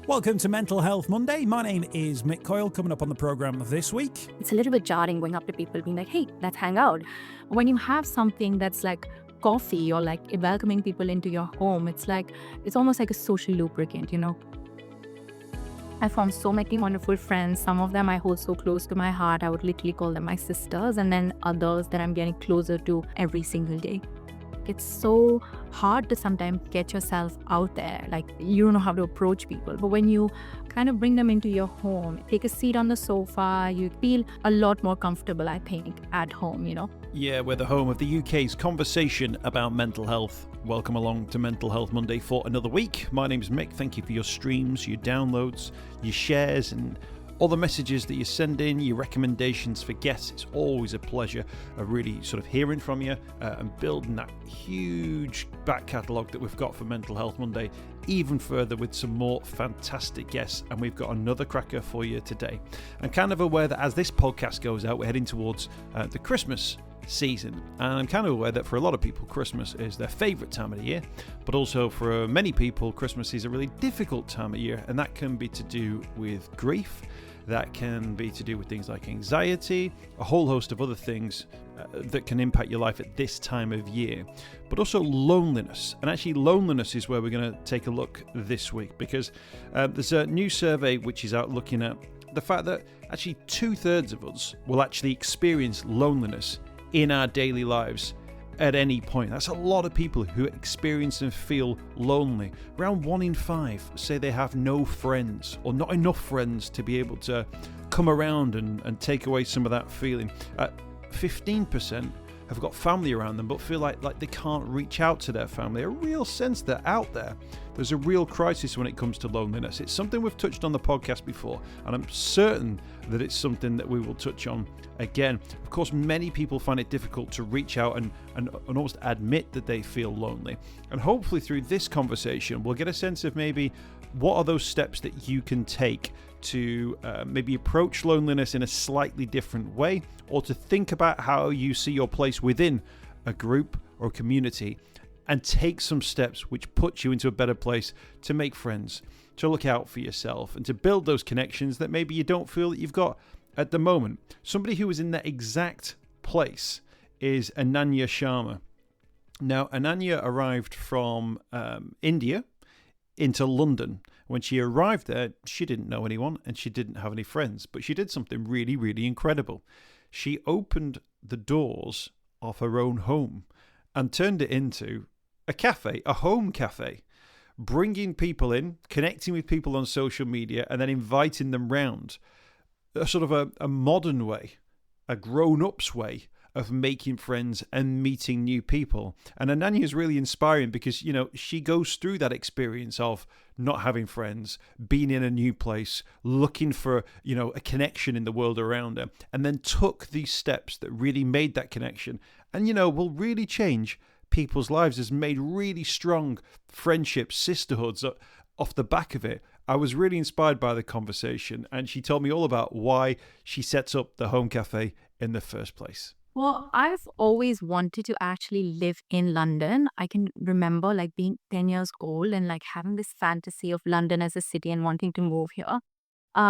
Welcome to Mental Health Monday. My name is Mick Coyle. Coming up on the programme this week, it's a little bit jarring going up to people being like, hey, let's hang out. When you have something that's like coffee or like welcoming people into your home, it's almost like a social lubricant, I formed so many wonderful friends. Some of them I hold so close to my heart, I would literally call them my sisters, and then others that I'm getting closer to every single day. It's so hard to sometimes get yourself out there. Like, you don't know how to approach people. But when you kind of bring them into your home, take a seat on the sofa, you feel a lot more comfortable, I think, at home, Yeah, we're the home of the UK's conversation about mental health. Welcome along to Mental Health Monday for another week. My name's Mick. Thank you for your streams, your downloads, your shares, and all the messages that you send in, your recommendations for guests. It's always a pleasure of really sort of hearing from you and building that huge back catalogue that we've got for Mental Health Monday even further with some more fantastic guests. And we've got another cracker for you today. I'm kind of aware that as this podcast goes out, we're heading towards the Christmas season, and I'm kind of aware that for a lot of people Christmas is their favourite time of the year, but also for many people Christmas is a really difficult time of year, and that can be to do with grief, that can be to do with things like anxiety, a whole host of other things that can impact your life at this time of year, but also loneliness. And actually loneliness is where we're going to take a look this week, because there's a new survey which is out looking at the fact that actually 2/3 of us will actually experience loneliness in our daily lives at any point. That's a lot of people who experience and feel lonely. Around 1 in 5 say they have no friends or not enough friends to be able to come around and take away some of that feeling. 15% have got family around them but feel like they can't reach out to their family. A real sense that out there there's a real crisis when it comes to loneliness. It's something we've touched on the podcast before, and I'm certain that it's something that we will touch on again. Of course, many people find it difficult to reach out and almost admit that they feel lonely. And hopefully through this conversation, we'll get a sense of maybe what are those steps that you can take to maybe approach loneliness in a slightly different way, or to think about how you see your place within a group or a community and take some steps which put you into a better place to make friends, to look out for yourself, and to build those connections that maybe you don't feel that you've got at the moment. Somebody who is in that exact place is Ananya Sharma. Now, Ananya arrived from India into London. When she arrived there, she didn't know anyone and she didn't have any friends, but she did something really, really incredible. She opened the doors of her own home and turned it into a cafe, a home cafe, bringing people in, connecting with people on social media, and then inviting them round. A sort of a modern way, a grown-ups way of making friends and meeting new people. And Ananya is really inspiring because, she goes through that experience of not having friends, being in a new place, looking for, a connection in the world around her, and then took these steps that really made that connection and, will really change people's lives, has made really strong friendships, sisterhoods off the back of it. I was really inspired by the conversation, and she told me all about why she sets up the Home Café in the first place. Well, I've always wanted to actually live in London. I can remember being 10 years old and having this fantasy of London as a city and wanting to move here.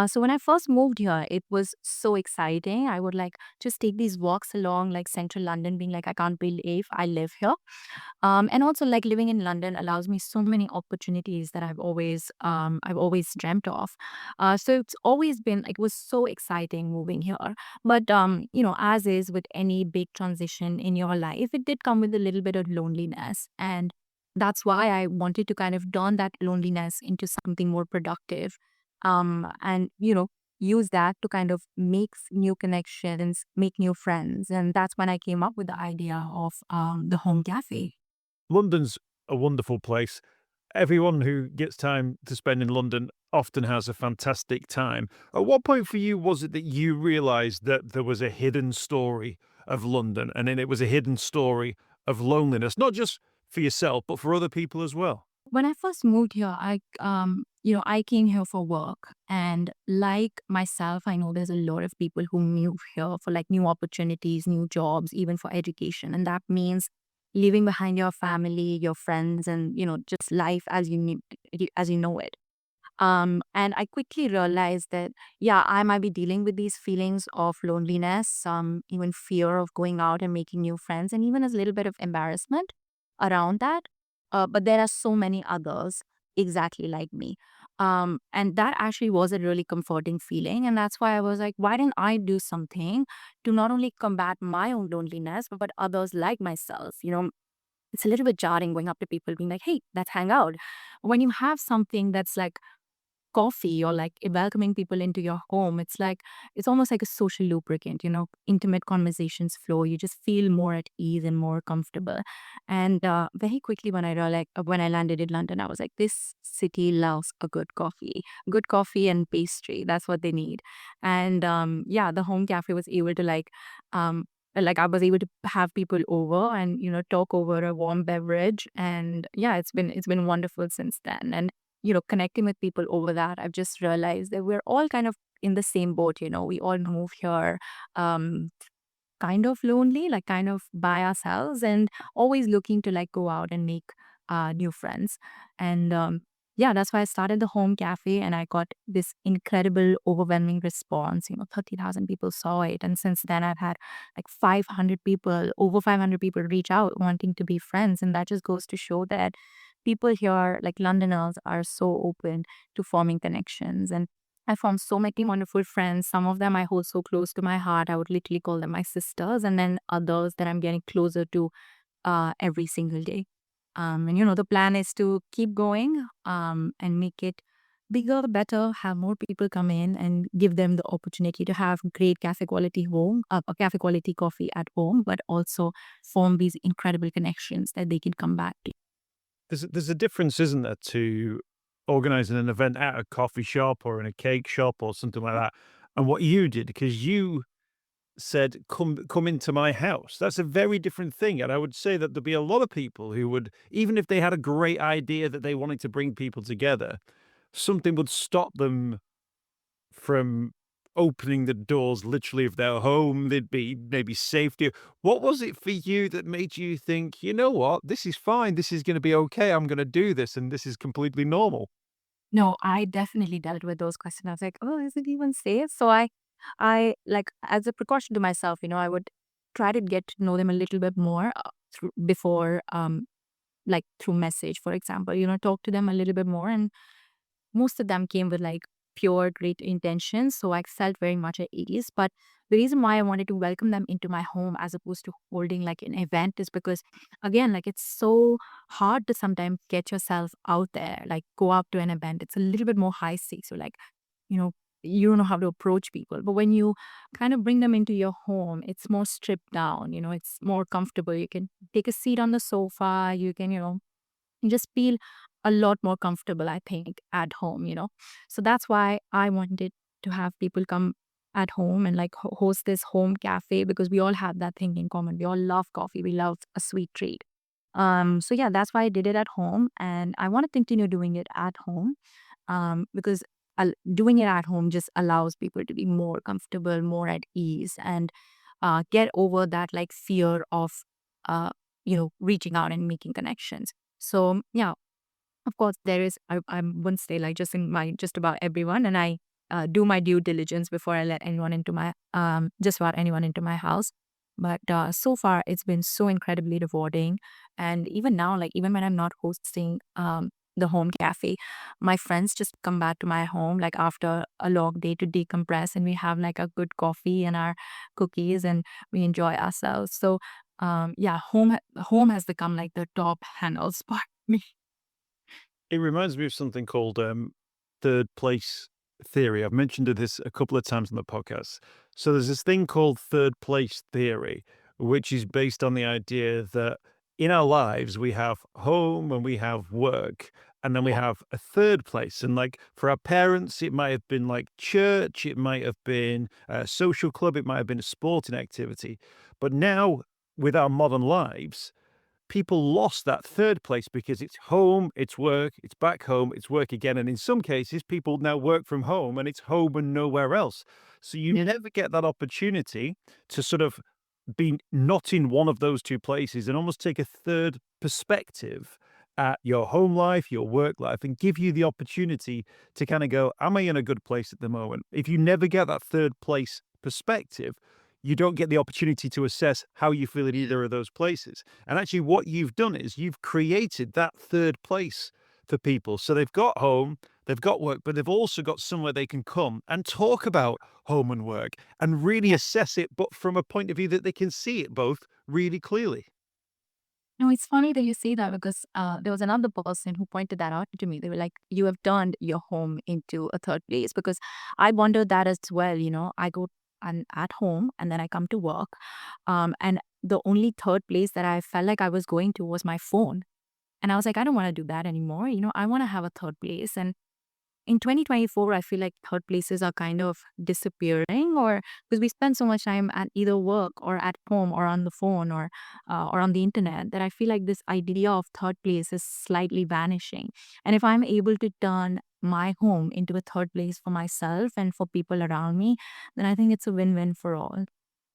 So when I first moved here, it was so exciting. I would just take these walks along central London, being I can't believe I live here. And also living in London allows me so many opportunities that I've always dreamt of. So it was so exciting moving here. But as is with any big transition in your life, it did come with a little bit of loneliness. And that's why I wanted to kind of turn that loneliness into something more productive. And use that to kind of make new connections, make new friends. And that's when I came up with the idea of the Home Cafe. London's a wonderful place. Everyone who gets time to spend in London often has a fantastic time. At what point for you was it that you realised that there was a hidden story of London, and then it was a hidden story of loneliness, not just for yourself, but for other people as well? When I first moved here, I came here for work, and like myself, I know there's a lot of people who move here for new opportunities, new jobs, even for education, and that means leaving behind your family, your friends, and just life as you know it. And I quickly realized that, yeah, I might be dealing with these feelings of loneliness, even fear of going out and making new friends, and even a little bit of embarrassment around that. But there are so many others exactly like me. And that actually was a really comforting feeling. And that's why I was like, why didn't I do something to not only combat my own loneliness, but others like myself? It's a little bit jarring going up to people being like, hey, let's hang out. When you have something that's like coffee or like welcoming people into your home, it's almost like a social lubricant. Intimate conversations flow, you just feel more at ease and more comfortable. And very quickly when I realized, when I landed in London, I was like, this city loves a good coffee and pastry. That's what they need. And yeah, the home cafe was able to I was able to have people over and talk over a warm beverage. And yeah, it's been wonderful since then. And connecting with people over that, I've just realized that we're all kind of in the same boat. We all move here, um, kind of lonely, like kind of by ourselves, and always looking to like go out and make new friends. And yeah, that's why I started the home cafe, and I got this incredible, overwhelming response. 30,000 people saw it, and since then I've had like 500 people, over 500 people, reach out wanting to be friends, and that just goes to show that people here, like Londoners, are so open to forming connections. And I formed so many wonderful friends. Some of them I hold so close to my heart. I would literally call them my sisters. And then others that I'm getting closer to every single day. And the plan is to keep going and make it bigger, better, have more people come in and give them the opportunity to have great cafe quality coffee at home, but also form these incredible connections that they can come back to. There's a difference, isn't there, to organizing an event at a coffee shop or in a cake shop or something like that, and what you did, because you said, "Come into my house." That's a very different thing, and I would say that there'd be a lot of people who would, even if they had a great idea that they wanted to bring people together, something would stop them from opening the doors literally of their home. There'd be maybe safety. What was it for you that made you think, "You know what? This is fine. This is gonna be okay. I'm gonna do this, and this is completely normal." No, I definitely dealt with those questions. I was like, oh, is it even safe? So I like as a precaution to myself, I would try to get to know them a little bit more before, like through message, for example, talk to them a little bit more. And most of them came with like pure great intentions, so I felt very much at ease. But the reason why I wanted to welcome them into my home as opposed to holding like an event is because, again, like it's so hard to sometimes get yourself out there, like go up to an event. It's a little bit more high stakes, so like, you know you don't know how to approach people. But when you kind of bring them into your home, it's more stripped down. It's more comfortable. You can take a seat on the sofa. You can you just feel a lot more comfortable, I think, at home. So that's why I wanted to have people come at home and like host this home cafe, because we all have that thing in common. We all love coffee. We love a sweet treat. So yeah, that's why I did it at home, and I want to continue doing it at home, because doing it at home just allows people to be more comfortable, more at ease, and get over that like fear of uh, reaching out and making connections. So yeah, of course there is. I wouldn't say like just in my just about everyone, and I do my due diligence before I let anyone into my just about anyone into my house. But so far it's been so incredibly rewarding, and even now, like even when I'm not hosting the home cafe, my friends just come back to my home like after a long day to decompress, and we have like a good coffee and our cookies, and we enjoy ourselves. So yeah, home has become like the top handle spot for me. It reminds me of something called third place theory. I've mentioned this a couple of times on the podcast. So there's this thing called third place theory, which is based on the idea that in our lives we have home and we have work, and then we have a third place. And like for our parents, it might have been like church, it might have been a social club, it might have been a sporting activity. But now with our modern lives, people lost that third place because it's home, it's work, it's back home, it's work again. And in some cases, people now work from home and it's home and nowhere else. So you never get that opportunity to sort of be not in one of those two places and almost take a third perspective at your home life, your work life, and give you the opportunity to kind of go, am I in a good place at the moment? If you never get that third place perspective, you don't get the opportunity to assess how you feel in either of those places. And actually, what you've done is you've created that third place for people. So they've got home, they've got work, but they've also got somewhere they can come and talk about home and work and really assess it, but from a point of view that they can see it both really clearly. No, it's funny that you say that because there was another person who pointed that out to me. They were like, "You have turned your home into a third place." Because I wondered that as well. I go and at home and then I come to work, and the only third place that I felt like I was going to was my phone. And I was like, I don't want to do that anymore. I want to have a third place. And in 2024, I feel like third places are kind of disappearing, or because we spend so much time at either work or at home or on the phone or on the internet, that I feel like this idea of third place is slightly vanishing. And if I'm able to turn my home into a third place for myself and for people around me, then I think it's a win-win for all.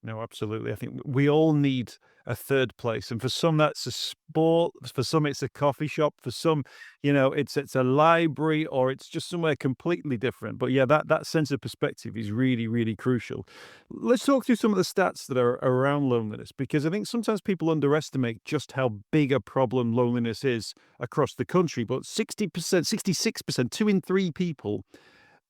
No, absolutely. I think we all need a third place, and for some that's a sport, for some it's a coffee shop, for some, it's a library or it's just somewhere completely different. But yeah, that sense of perspective is really, really crucial. Let's talk through some of the stats that are around loneliness, because I think sometimes people underestimate just how big a problem loneliness is across the country. But 60%, 66%, 2 in 3 people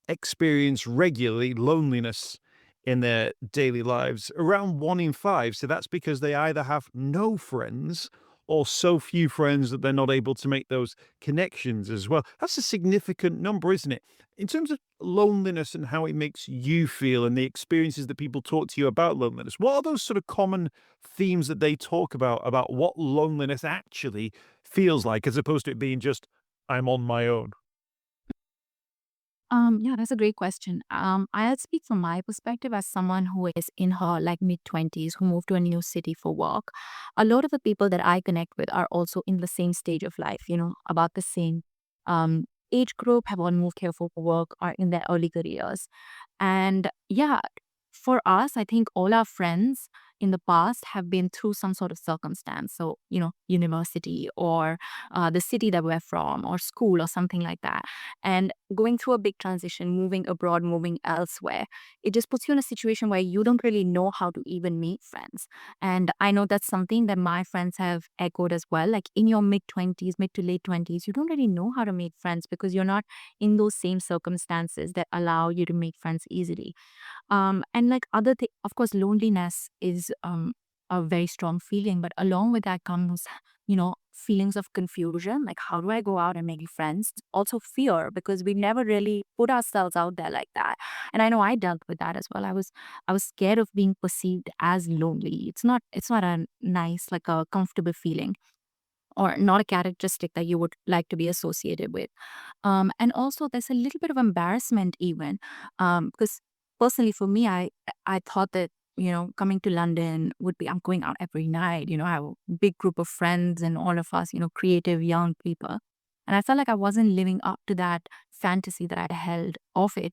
experience regularly loneliness in their daily lives, around 1 in 5. So that's because they either have no friends or so few friends that they're not able to make those connections as well. That's a significant number, isn't it? In terms of loneliness and how it makes you feel and the experiences that people talk to you about loneliness, what are those sort of common themes that they talk about what loneliness actually feels like, as opposed to it being just, I'm on my own? Yeah, that's a great question. I'll speak from my perspective as someone who is in her like mid-20s, who moved to a new city for work. A lot of the people that I connect with are also in the same stage of life, about the same age group, have all moved here for work, are in their early careers. And yeah, for us, I think all our friends in the past have been through some sort of circumstance. So, university or the city that we're from or school or something like that. And going through a big transition, moving abroad, moving elsewhere, it just puts you in a situation where you don't really know how to even meet friends. And I know that's something that my friends have echoed as well. Like in your mid-20s, mid to late 20s, you don't really know how to make friends because you're not in those same circumstances that allow you to make friends easily. And like other thing, of course, loneliness is a very strong feeling, but along with that comes, feelings of confusion. Like, how do I go out and make friends? Also, fear because we never really put ourselves out there like that. And I know I dealt with that as well. I was scared of being perceived as lonely. It's not a nice, like a comfortable feeling or not a characteristic that you would like to be associated with. And also, there's a little bit of embarrassment even, because personally for me, I thought that coming to London would be I'm going out every night. I have a big group of friends and all of us, creative young people, and I felt like I wasn't living up to that fantasy that I held of it.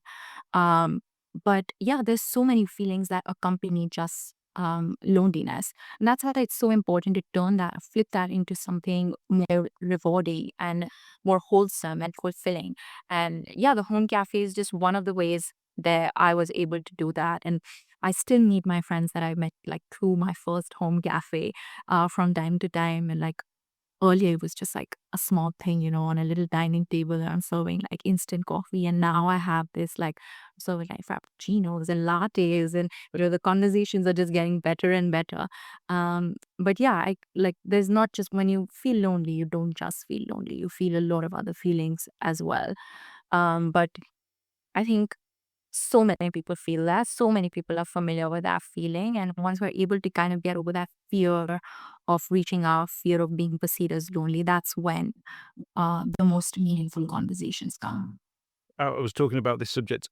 Um, but yeah, there's so many feelings that accompany just loneliness, and that's why it's so important to flip that into something more rewarding and more wholesome and fulfilling. And yeah, the home cafe is just one of the ways that I was able to do that. And I still meet my friends that I met like through my first home cafe from time to time. And like earlier, it was just like a small thing, on a little dining table, and I'm serving like instant coffee. And now I have this like serving like frappuccinos and lattes, and the conversations are just getting better and better. But yeah, I like there's not just when you feel lonely, you don't just feel lonely, you feel a lot of other feelings as well. But I think so many people feel that. So many people are familiar with that feeling. And once we're able to kind of get over that fear of reaching out, fear of being perceived as lonely, that's when the most meaningful conversations come. I was talking about this subject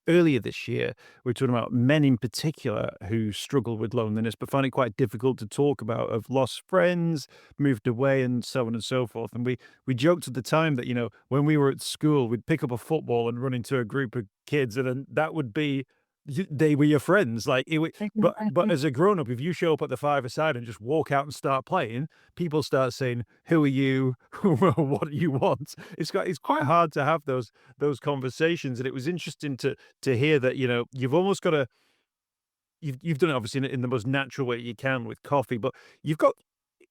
earlier this year. We were talking about men in particular who struggle with loneliness, but find it quite difficult to talk about, have lost friends, moved away, and so on and so forth. And we joked at the time that, when we were at school, we'd pick up a football and run into a group of kids, and then that would be they were your friends. Like but Exactly. as a grown up, if you show up at the five-a-side and just walk out and start playing, people start saying, "Who are you? What do you want?" It's quite hard to have those conversations, and it was interesting to hear that you've almost got to you've done it obviously in the most natural way you can with coffee, but you've got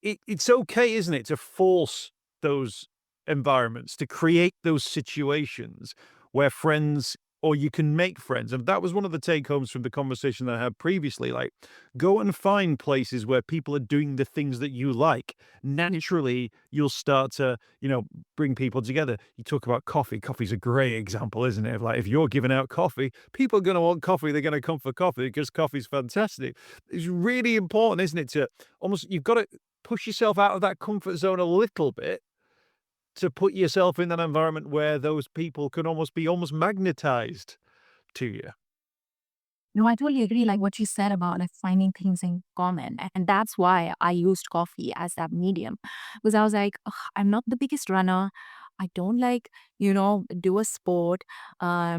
it's okay, isn't it, to force those environments, to create those situations where friends or you can make friends. And that was one of the take homes from the conversation that I had previously. Like, go and find places where people are doing the things that you like. Naturally, you'll start to, bring people together. You talk about coffee. Coffee's a great example, isn't it? Of like, if you're giving out coffee, people are going to want coffee. They're going to come for coffee because coffee's fantastic. It's really important, isn't it? To almost, you've got to push yourself out of that comfort zone a little bit to put yourself in that environment where those people can almost be almost magnetized to you. No, I totally agree. Like what you said about like finding things in common. And that's why I used coffee as that medium. Because I was like, "Ugh, I'm not the biggest runner. I don't like, do a sport. I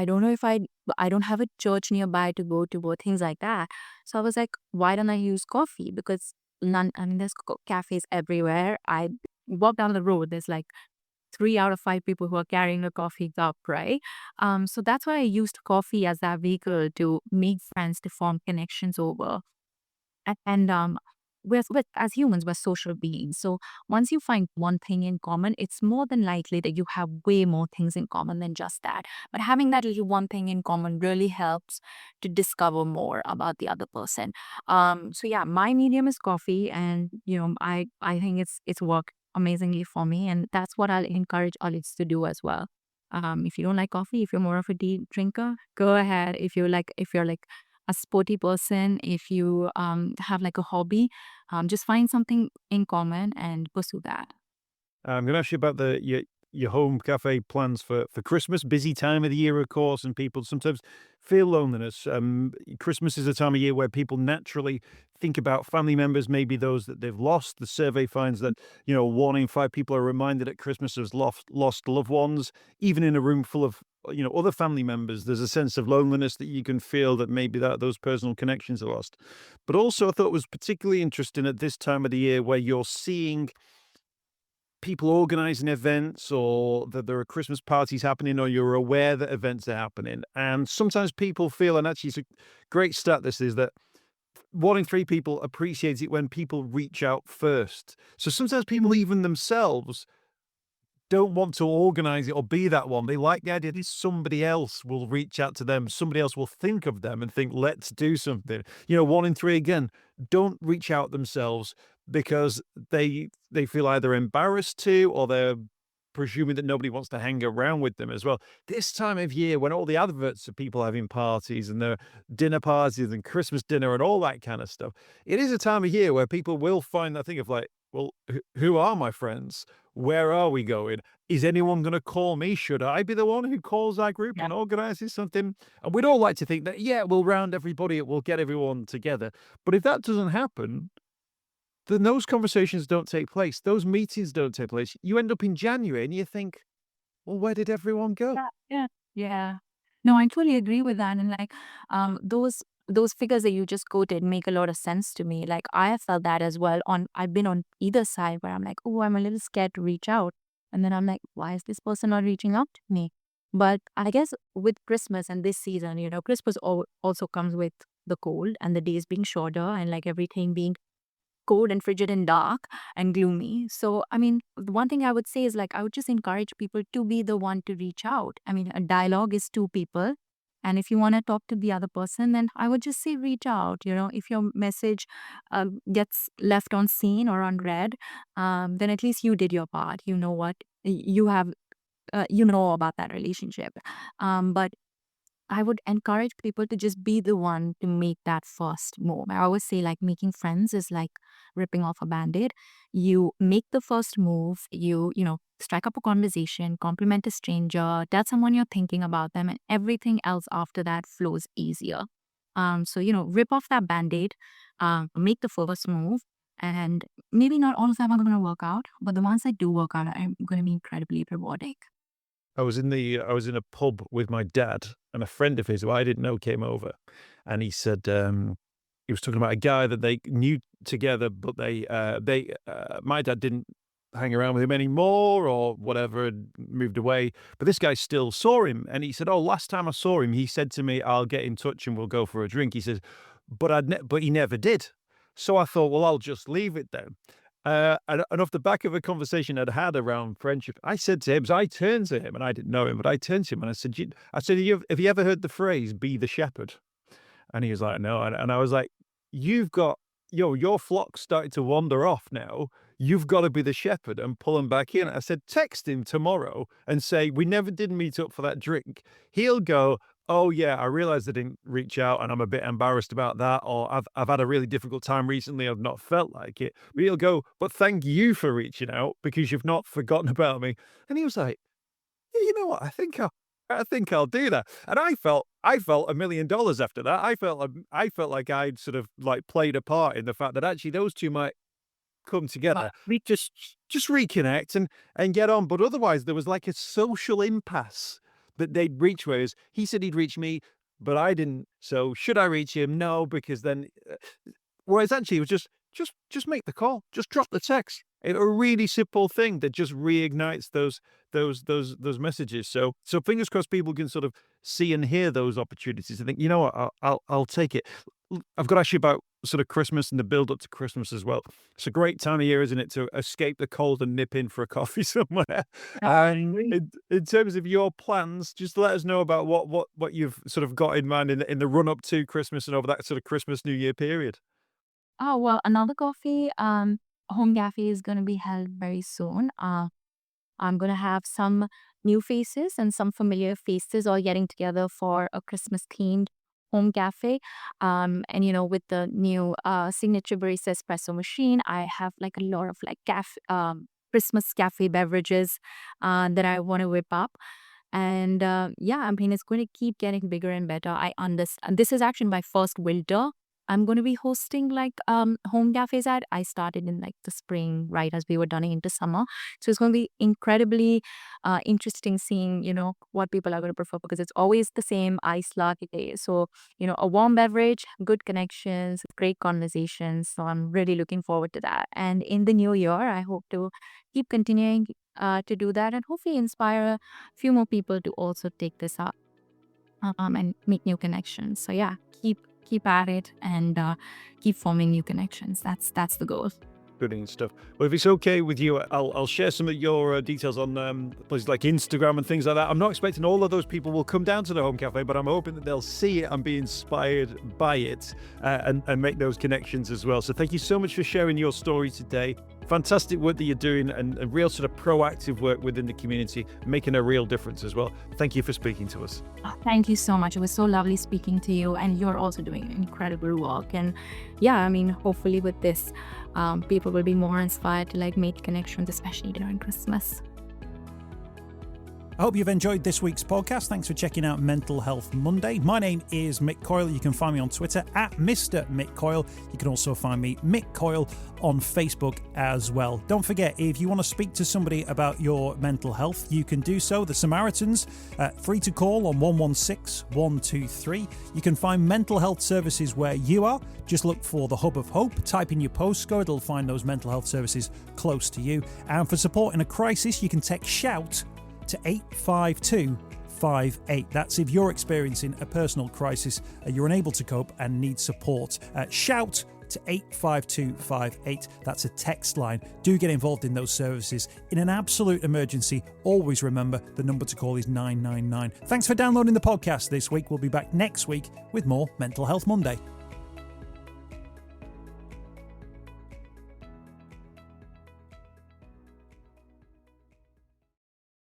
don't know if I don't have a church nearby to go to or things like that. So I was like, why don't I use coffee? Because I mean, there's cafes everywhere. I walk down the road, there's like 3 out of 5 people who are carrying a coffee cup, right? So that's why I used coffee as that vehicle to make friends, to form connections over. And as humans, we're social beings. So once you find one thing in common, it's more than likely that you have way more things in common than just that. But having that little one thing in common really helps to discover more about the other person. So yeah, my medium is coffee, and I think it's worked amazingly for me, and that's what I'll encourage others to do as well. If you don't like coffee, if you're more of a tea drinker, go ahead. If you're like a sporty person, if you have like a hobby, just find something in common and pursue that. I'm going to ask you about your home cafe plans for Christmas. Busy time of the year, of course, and people sometimes feel loneliness. Christmas is a time of year where people naturally think about family members, maybe those that they've lost. The survey finds that 1 in 5 people are reminded at Christmas of lost loved ones. Even in a room full of other family members, there's a sense of loneliness that you can feel that maybe that those personal connections are lost. But also, I thought it was particularly interesting at this time of the year where you're seeing people organizing events or that there are Christmas parties happening or you're aware that events are happening. And sometimes people feel, and actually it's a great stat this is that 1 in 3 people appreciate it when people reach out first. So sometimes people even themselves don't want to organize it or be that one. They like the idea that somebody else will reach out to them. Somebody else will think of them and think, let's do something. 1 in 3 again, don't reach out themselves because they feel either embarrassed to or they're presuming that nobody wants to hang around with them as well. This time of year when all the adverts of people having parties and their dinner parties and Christmas dinner and all that kind of stuff, it is a time of year where people will find that thing of like, well, who are my friends? Where are we going? Is anyone going to call me? Should I be the one who calls our group Yeah. and organizes something? And we'd all like to think that, yeah, we'll round everybody, we'll get everyone together. But if that doesn't happen, then those conversations don't take place. Those meetings don't take place. You end up in January and you think, well, where did everyone go? Yeah. Yeah. No, I totally agree with that. And like those figures that you just quoted make a lot of sense to me. Like I have felt that as well. I've been on either side where I'm like, oh, I'm a little scared to reach out. And then I'm like, why is this person not reaching out to me? But I guess with Christmas and this season, Christmas also comes with the cold and the days being shorter and like everything being cold and frigid and dark and gloomy. So, I mean, the one thing I would say is like, I would just encourage people to be the one to reach out. I mean, a dialogue is two people. And if you want to talk to the other person, then I would just say reach out. If your message gets left on seen or unread, then at least you did your part. You know what you have, you know about that relationship. But I would encourage people to just be the one to make that first move. I always say, like, making friends is like ripping off a band-aid. You make the first move, strike up a conversation, compliment a stranger, tell someone you're thinking about them, and everything else after that flows easier. So, rip off that band-aid, make the first move, and maybe not all of them are going to work out, but the ones that do work out are going to be incredibly rewarding. I was in a pub with my dad, and a friend of his who I didn't know came over, and he said he was talking about a guy that they knew together, but my dad didn't hang around with him anymore or whatever, and moved away. But this guy still saw him, and he said, "Oh, last time I saw him, he said to me, 'I'll get in touch and we'll go for a drink.'" He says, but he never did. So I thought, well, I'll just leave it then. And off the back of a conversation I'd had around friendship, I said to him, so I turned to him, and I didn't know him, but I turned to him and I said, have you ever heard the phrase, be the shepherd? And he was like, no. And I was like, you've got, your flock's starting to wander off now. You've got to be the shepherd and pull him back in. I said, text him tomorrow and say, we never did meet up for that drink. He'll go, oh yeah, I realized I didn't reach out and I'm a bit embarrassed about that. Or I've had a really difficult time recently. I've not felt like it. But he'll go, but thank you for reaching out because you've not forgotten about me. And he was like, yeah, you know what? I think I'll do that. And I felt $1 million after that. I felt like I'd sort of like played a part in the fact that actually those two might come together, we just reconnect and get on. But otherwise, there was like a social impasse that they'd reach. Whereas he said he'd reach me, but I didn't. So should I reach him? No, because then. Whereas actually, it was just make the call, just drop the text. A really simple thing that just reignites those messages. So fingers crossed, people can sort of see and hear those opportunities. I think, you know what, I'll take it. I've got to ask you about sort of Christmas and the build up to Christmas as well. It's a great time of year, isn't it, to escape the cold and nip in for a coffee somewhere. And in terms of your plans, just let us know about what you've sort of got in mind in the run up to Christmas and over that sort of Christmas New Year period. Oh, well, another coffee, Home Cafe is going to be held very soon. I'm going to have some new faces and some familiar faces all getting together for a Christmas themed home cafe. And with the new signature barista espresso machine, I have like a lot of like Christmas cafe beverages that I want to whip up. And yeah, I mean, it's going to keep getting bigger and better. I understand. This is actually my first winter I'm going to be hosting like home cafes at. I started in like the spring, right as we were turning into summer. So it's going to be incredibly interesting seeing, what people are going to prefer because it's always the same ice latte. So, a warm beverage, good connections, great conversations. So I'm really looking forward to that. And in the new year, I hope to keep continuing to do that and hopefully inspire a few more people to also take this up and make new connections. So yeah, keep at it and keep forming new connections. That's the goal. Brilliant stuff. Well, if it's okay with you, I'll share some of your details on places like Instagram and things like that. I'm not expecting all of those people will come down to the Home Cafe, but I'm hoping that they'll see it and be inspired by it and make those connections as well. So thank you so much for sharing your story today. Fantastic work that you're doing and a real sort of proactive work within the community, making a real difference as well. Thank you for speaking to us. Oh, thank you so much. It was so lovely speaking to you, and you're also doing incredible work. And yeah, I mean, hopefully with this, people will be more inspired to like make connections, especially during Christmas. I hope you've enjoyed this week's podcast. Thanks for checking out Mental Health Monday. My name is Mick Coyle. You can find me on Twitter at Mr. Mick Coyle. You can also find me, Mick Coyle, on Facebook as well. Don't forget, if you want to speak to somebody about your mental health, you can do so. The Samaritans, free to call on 116 123. You can find mental health services where you are. Just look for the Hub of Hope. Type in your postcode. It'll find those mental health services close to you. And for support in a crisis, you can text SHOUT to 85258. That's if you're experiencing a personal crisis, you're unable to cope and need support. Shout to 85258. That's a text line. Do get involved in those services. In an absolute emergency, always remember the number to call is 999. Thanks for downloading the podcast this week. We'll be back next week with more Mental Health Monday.